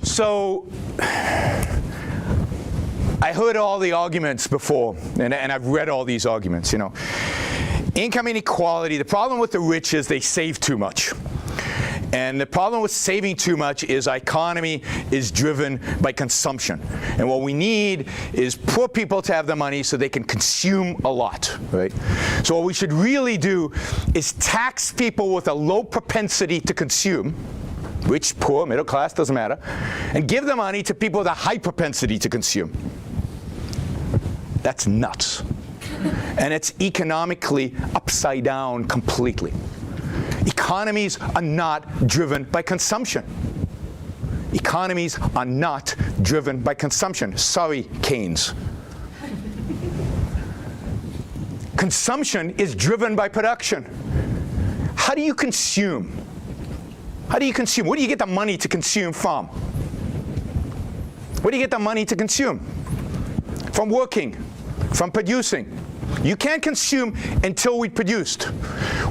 So I heard all the arguments before, and I've read all these arguments, you know. Income inequality, the problem with the rich is they save too much. And the problem with saving too much is our economy is driven by consumption. And what we need is poor people to have the money so they can consume a lot, right? So what we should really do is tax people with a low propensity to consume, rich, poor, middle class, doesn't matter, and give the money to people with a high propensity to consume. That's nuts. And it's economically upside down completely. Economies are not driven by consumption. Economies are not driven by consumption. Sorry, Keynes. Consumption is driven by production. How do you consume? How do you consume? Where do you get the money to consume from? Where do you get the money to consume? From working, from producing. You can't consume until we produced.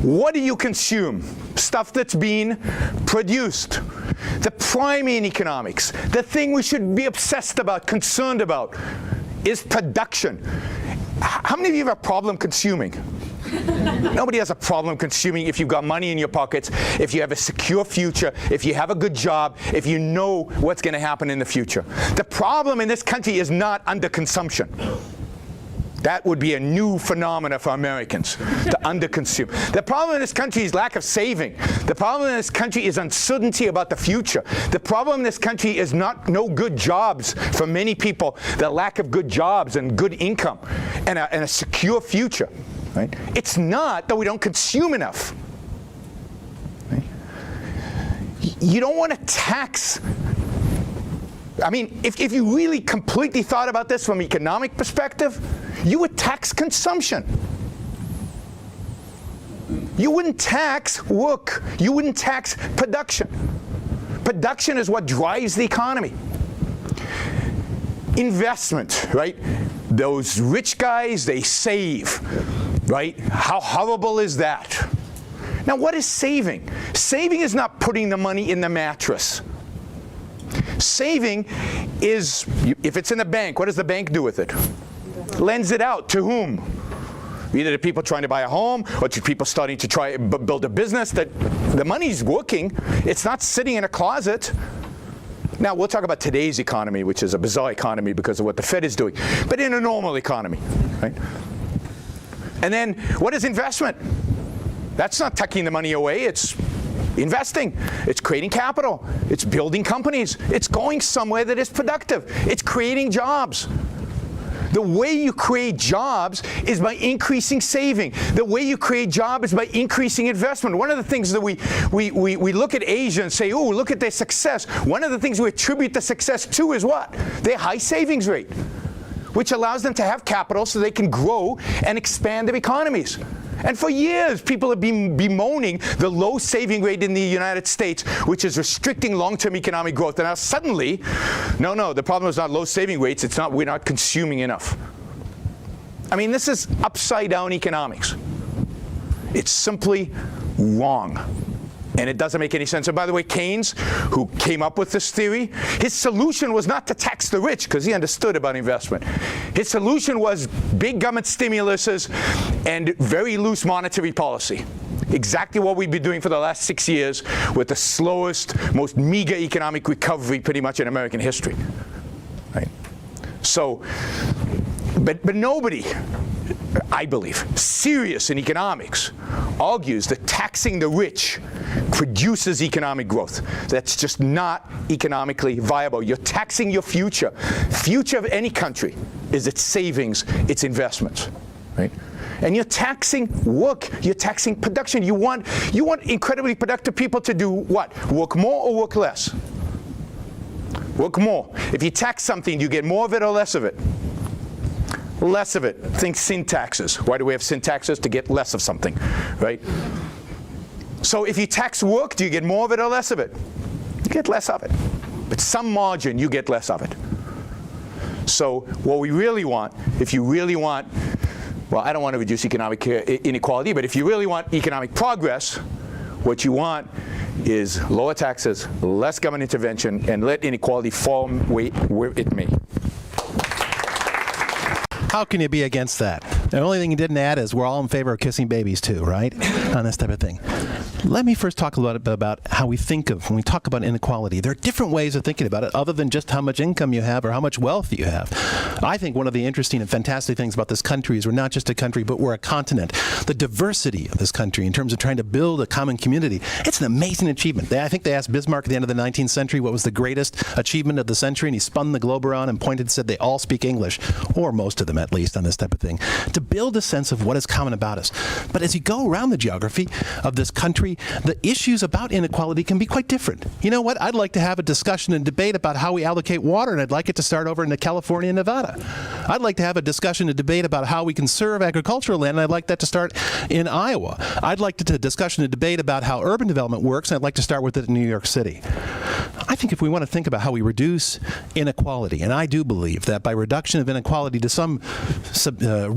What do you consume? Stuff that's being produced. The primary in economics, the thing we should be obsessed about, concerned about, is production. How many of you have a problem consuming? Nobody has a problem consuming if you've got money in your pockets, if you have a secure future, if you have a good job, if you know what's going to happen in the future. The problem in this country is not underconsumption. That would be a new phenomenon for Americans, to underconsume. The problem in this country is lack of saving. The problem in this country is uncertainty about the future. The problem in this country is no good jobs for many people, the lack of good jobs and good income and a secure future. Right? It's not that we don't consume enough. Right? You don't want to tax. I mean, if you really completely thought about this from an economic perspective, you would tax consumption. You wouldn't tax work. You wouldn't tax production. Production is what drives the economy. Investment, right? Those rich guys, they save, right? How horrible is that? Now, what is saving? Saving is not putting the money in the mattress. Saving is, if it's in the bank, what does the bank do with it? Lends it out to whom? Either to people trying to buy a home or to people starting to try build a business. That the money's working. It's not sitting in a closet. Now, we'll talk about today's economy, which is a bizarre economy because of what the Fed is doing, but in a normal economy, right? And then what is investment? That's not tucking the money away. It's investing. It's creating capital. It's building companies. It's going somewhere that is productive. It's creating jobs. The way you create jobs is by increasing saving. The way you create jobs is by increasing investment. One of the things that we look at Asia and say, oh, look at their success. One of the things we attribute the success to is what? Their high savings rate, which allows them to have capital so they can grow and expand their economies. And for years, people have been bemoaning the low saving rate in the United States, which is restricting long-term economic growth. And now suddenly, no, the problem is not low saving rates. It's not we're not consuming enough. I mean, this is upside-down economics. It's simply wrong. And it doesn't make any sense. And by the way, Keynes, who came up with this theory, his solution was not to tax the rich, because he understood about investment. His solution was big government stimuluses and very loose monetary policy. Exactly what we've been doing for the last 6 years with the slowest, most meager economic recovery pretty much in American history. Right? So, but nobody, I believe, serious in economics, argues that taxing the rich produces economic growth. That's just not economically viable. You're taxing your future. Future of any country is its savings, its investments, right? And you're taxing work. You're taxing production. You want incredibly productive people to do what? Work more or work less? Work more. If you tax something, do you get more of it or less of it? Less of it. Think sin taxes. Why do we have sin taxes? To get less of something, right? So if you tax work, do you get more of it or less of it? You get less of it. But some margin, you get less of it. So what we really want, if you really want, well, I don't want to reduce economic inequality, but if you really want economic progress, What you want is lower taxes, less government intervention, and let inequality fall where it may. How can you be against that? The only thing you didn't add is we're all in favor of kissing babies too, right? On this type of thing. Let me first talk a little bit about how we think of, when we talk about inequality. There are different ways of thinking about it other than just how much income you have or how much wealth you have. I think one of the interesting and fantastic things about this country is we're not just a country, but we're a continent. The diversity of this country in terms of trying to build a common community, it's an amazing achievement. I think they asked Bismarck at the end of the 19th century what was the greatest achievement of the century, and he spun the globe around and pointed and said they all speak English, or most of them at least, on this type of thing, to build a sense of what is common about us. But as you go around the geography of this country, the issues about inequality can be quite different. You know what? I'd like to have a discussion and debate about how we allocate water, and I'd like it to start over in California and Nevada. I'd like to have a discussion and debate about how we conserve agricultural land, and I'd like that to start in Iowa. I'd like to discussion and debate about how urban development works, and I'd like to start with it in New York City. I think if we want to think about how we reduce inequality, and I do believe that by reduction of inequality to some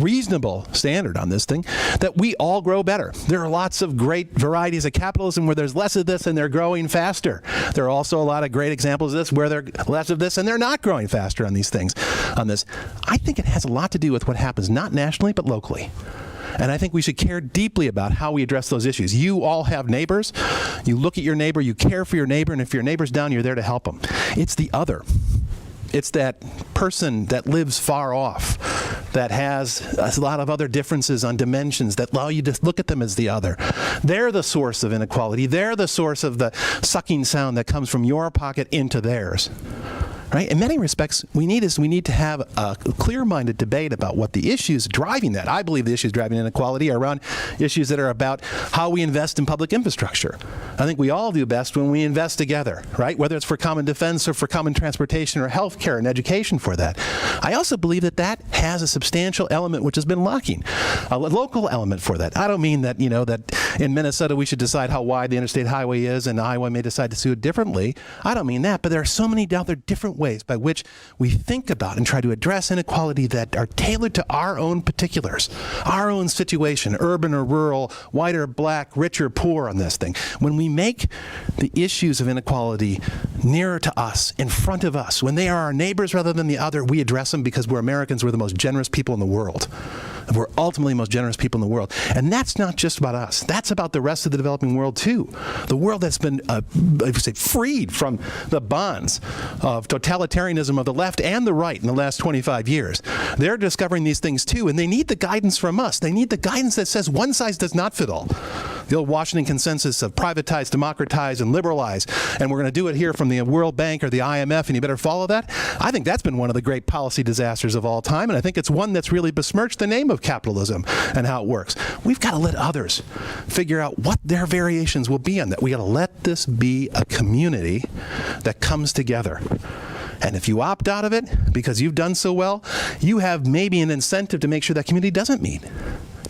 reasonable standard on this thing, that we all grow better. There are lots of great varieties of capitalism where there's less of this and they're growing faster. There are also a lot of great examples of this where there's less of this and they're not growing faster on these things. On this, I think it has a lot to do with what happens not nationally but locally. And I think we should care deeply about how we address those issues. You all have neighbors. You look at your neighbor, you care for your neighbor, and if your neighbor's down, you're there to help them. It's the other. It's that person that lives far off, that has a lot of other differences on dimensions that allow you to look at them as the other. They're the source of inequality. They're the source of the sucking sound that comes from your pocket into theirs. Right? In many respects, we need to have a clear-minded debate about what the issues driving that. I believe the issues driving inequality are around issues that are about how we invest in public infrastructure. I think we all do best when we invest together, right? Whether it's for common defense or for common transportation or health care and education for that. I also believe that that has a substantial element which has been lacking, a local element for that. I don't mean that, that in Minnesota we should decide how wide the interstate highway is and Iowa may decide to do it differently. I don't mean that, but there are so many other different ways by which we think about and try to address inequality that are tailored to our own particulars, our own situation, urban or rural, white or black, rich or poor on this thing. When we make the issues of inequality nearer to us, in front of us, when they are our neighbors rather than the other, we address them because we're Americans, we're the most generous people in the world. We're ultimately the most generous people in the world. And that's not just about us. That's about the rest of the developing world, too. The world that's been, freed from the bonds of totalitarianism of the left and the right in the last 25 years. They're discovering these things, too, and they need the guidance from us. They need the guidance that says one size does not fit all. The old Washington consensus of privatize, democratize, and liberalize, and we're going to do it here from the World Bank or the IMF, and you better follow that. I think that's been one of the great policy disasters of all time, and I think it's one that's really besmirched the name of capitalism and how it works. We've got to let others figure out what their variations will be on that. We've got to let this be a community that comes together. And if you opt out of it because you've done so well, you have maybe an incentive to make sure that community doesn't meet.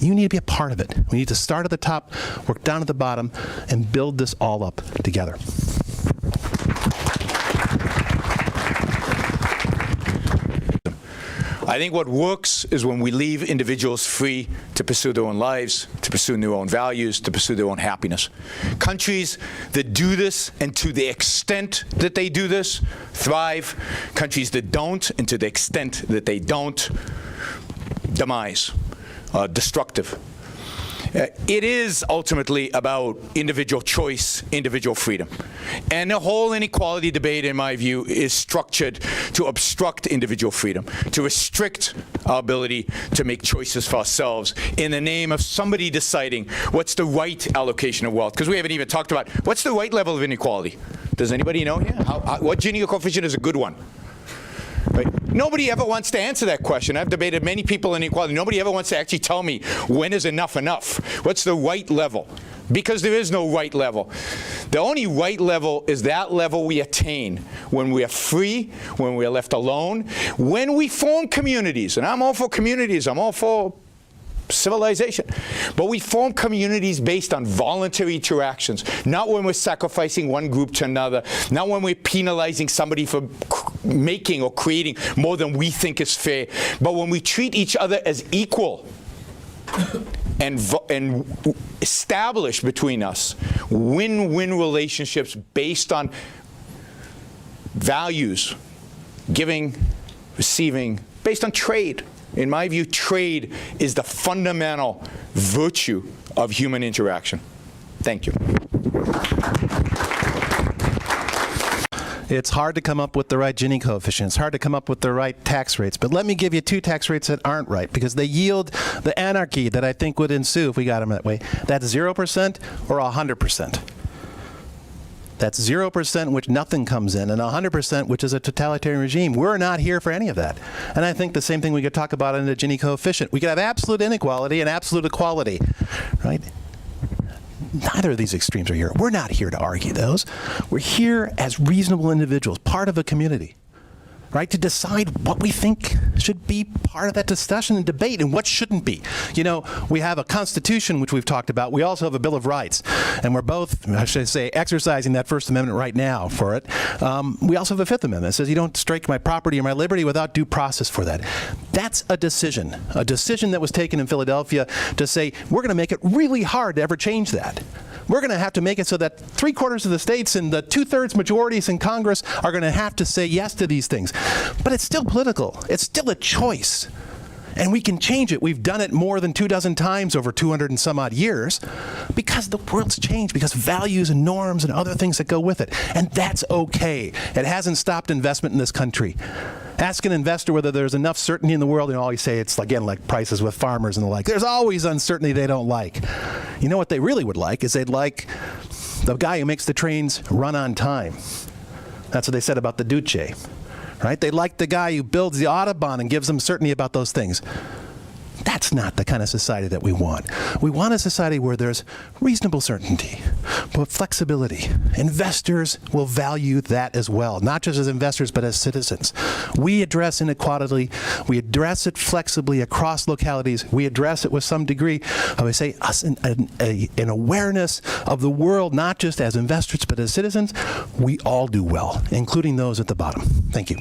You need to be a part of it. We need to start at the top, work down at the bottom, and build this all up together. I think what works is when we leave individuals free to pursue their own lives, to pursue their own values, to pursue their own happiness. Countries that do this, and to the extent that they do this, thrive. Countries that don't, and to the extent that they don't, demise, destructive. It is ultimately about individual choice, individual freedom. And the whole inequality debate, in my view, is structured to obstruct individual freedom, to restrict our ability to make choices for ourselves in the name of somebody deciding what's the right allocation of wealth. Because we haven't even talked about what's the right level of inequality. Does anybody know here? What Gini coefficient is a good one? Right? Nobody ever wants to answer that question. I've debated many people in inequality. Nobody ever wants to actually tell me when is enough. What's the right level? Because there is no right level. The only right level is that level we attain when we are free, when we are left alone, when we form communities. And I'm all for communities. I'm all for civilization. But we form communities based on voluntary interactions, not when we're sacrificing one group to another, not when we're penalizing somebody for making or creating more than we think is fair, but when we treat each other as equal. and establish between us win-win relationships based on values, giving, receiving, based on trade. In my view, trade is the fundamental virtue of human interaction. Thank you. It's hard to come up with the right Gini coefficient. It's hard to come up with the right tax rates. But let me give you 2 tax rates that aren't right, because they yield the anarchy that I think would ensue if we got them that way. That's 0% or 100%. That's 0%, which nothing comes in, and 100%, which is a totalitarian regime. We're not here for any of that. And I think the same thing we could talk about in the Gini coefficient. We could have absolute inequality and absolute equality, right? Neither of these extremes are here. We're not here to argue those. We're here as reasonable individuals, part of a community, right, to decide what we think should be part of that discussion and debate and what shouldn't be. You know, we have a Constitution, which we've talked about. We also have a Bill of Rights, and we're both, I should say, exercising that First Amendment right now for it. We also have a Fifth Amendment that says you don't strike my property or my liberty without due process for that. That's a decision that was taken in Philadelphia to say we're going to make it really hard to ever change that. We're going to have to make it so that 3/4 of the states and the 2/3 majorities in Congress are going to have to say yes to these things. But it's still political. It's still a choice. And we can change it. We've done it more than 24 times over 200 and some odd years because the world's changed, because values and norms and other things that go with it. And that's okay. It hasn't stopped investment in this country. Ask an investor whether there's enough certainty in the world, and always say it's, again, like prices with farmers and the like. There's always uncertainty they don't like. You know what they really would like is they'd like the guy who makes the trains run on time. That's what they said about the Duce, right? They like the guy who builds the Autobahn and gives them certainty about those things. That's not the kind of society that we want. We want a society where there's reasonable certainty, but flexibility. Investors will value that as well, not just as investors, but as citizens. We address inequality. We address it flexibly across localities. We address it with some degree of, I say, an awareness of the world, not just as investors, but as citizens. We all do well, including those at the bottom. Thank you.